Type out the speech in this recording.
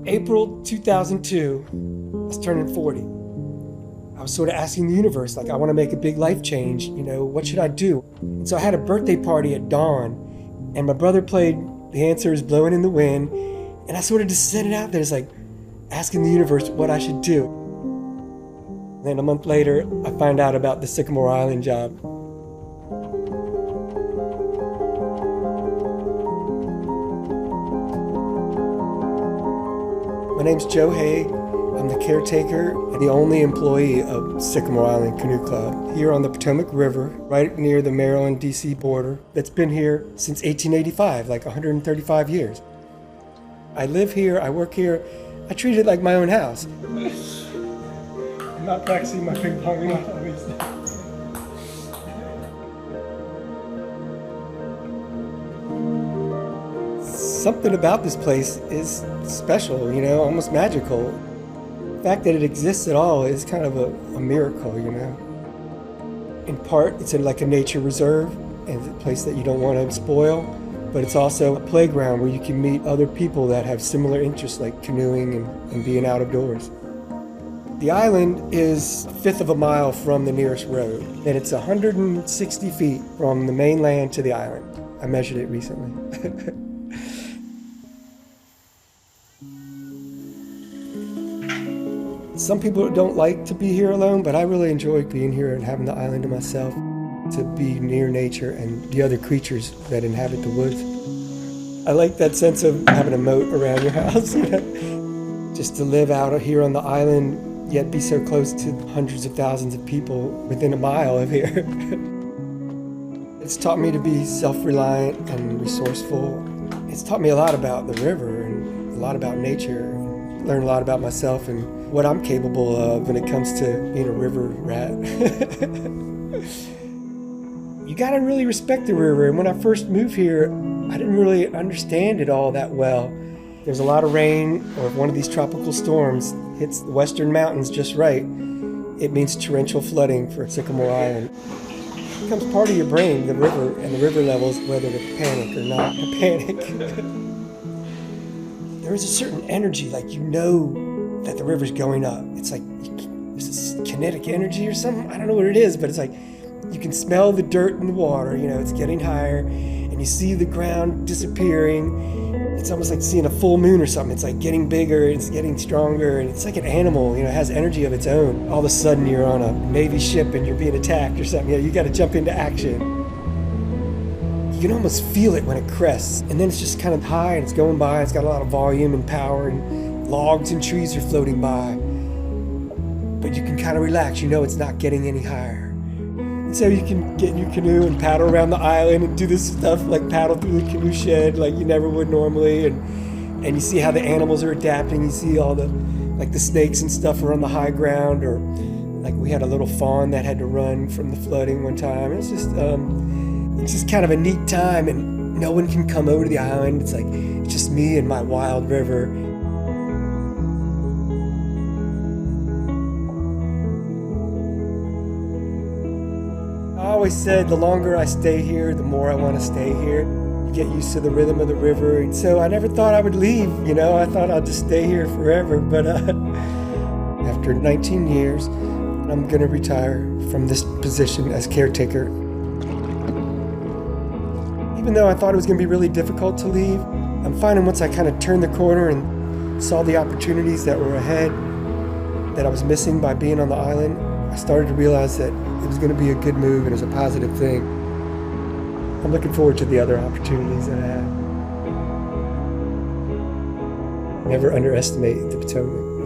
April 2002, I was turning 40. I was sort of asking the universe, like, I want to make a big life change, what should I do? And so I had a birthday party at dawn, and my brother played The Answer Is Blowing in the Wind, and I sort of just set it out there, it's like asking the universe what I should do. Then a month later, I find out about the Sycamore Island job. My name's Joe Hage. I'm the caretaker and the only employee of Sycamore Island Canoe Club here on the Potomac River, right near the Maryland D.C. border, that's been here since 1885, like 135 years. I live here, I work here, I treat it like my own house. I'm not practicing my ping pong, obviously. Something about this place is special, almost magical. The fact that it exists at all is kind of a miracle, In part, it's like a nature reserve, and it's a place that you don't want to spoil, but it's also a playground where you can meet other people that have similar interests like canoeing and being out of doors. The island is a fifth of a mile from the nearest road, and it's 160 feet from the mainland to the island. I measured it recently. Some people don't like to be here alone, but I really enjoy being here and having the island to myself, to be near nature and the other creatures that inhabit the woods. I like that sense of having a moat around your house, just to live out here on the island, yet be so close to hundreds of thousands of people within a mile of here. It's taught me to be self-reliant and resourceful. It's taught me a lot about the river and a lot about nature. Learn a lot about myself and what I'm capable of when it comes to being a river rat. You gotta really respect the river, and when I first moved here, I didn't really understand it all that well. There's a lot of rain, or if one of these tropical storms hits the western mountains just right, it means torrential flooding for Sycamore Island. It becomes part of your brain, the river and the river levels, whether to panic or not to panic. There is a certain energy, like that the river's going up. It's like there's this kinetic energy or something. I don't know what it is, but it's like you can smell the dirt in the water. It's getting higher, and you see the ground disappearing. It's almost like seeing a full moon or something. It's like getting bigger, it's getting stronger, and it's like an animal. It has energy of its own. All of a sudden, you're on a Navy ship and you're being attacked or something. You got to jump into action. You can almost feel it when it crests, and then it's just kind of high and it's going by. It's got a lot of volume and power, and logs and trees are floating by. But you can kind of relax, it's not getting any higher. And so you can get in your canoe and paddle around the island and do this stuff, like paddle through the canoe shed like you never would normally, and you see how the animals are adapting. You see all the snakes and stuff are on the high ground, or like we had a little fawn that had to run from the flooding one time. It's just kind of a neat time, and no one can come over to the island. It's just me and my wild river. I always said the longer I stay here, the more I want to stay here. You get used to the rhythm of the river, and so I never thought I would leave, I thought I'd just stay here forever, but after 19 years, I'm going to retire from this position as caretaker. Even though I thought it was going to be really difficult to leave, I'm finding once I kind of turned the corner and saw the opportunities that were ahead that I was missing by being on the island, I started to realize that it was going to be a good move and it was a positive thing. I'm looking forward to the other opportunities that I have. Never underestimate the Potomac.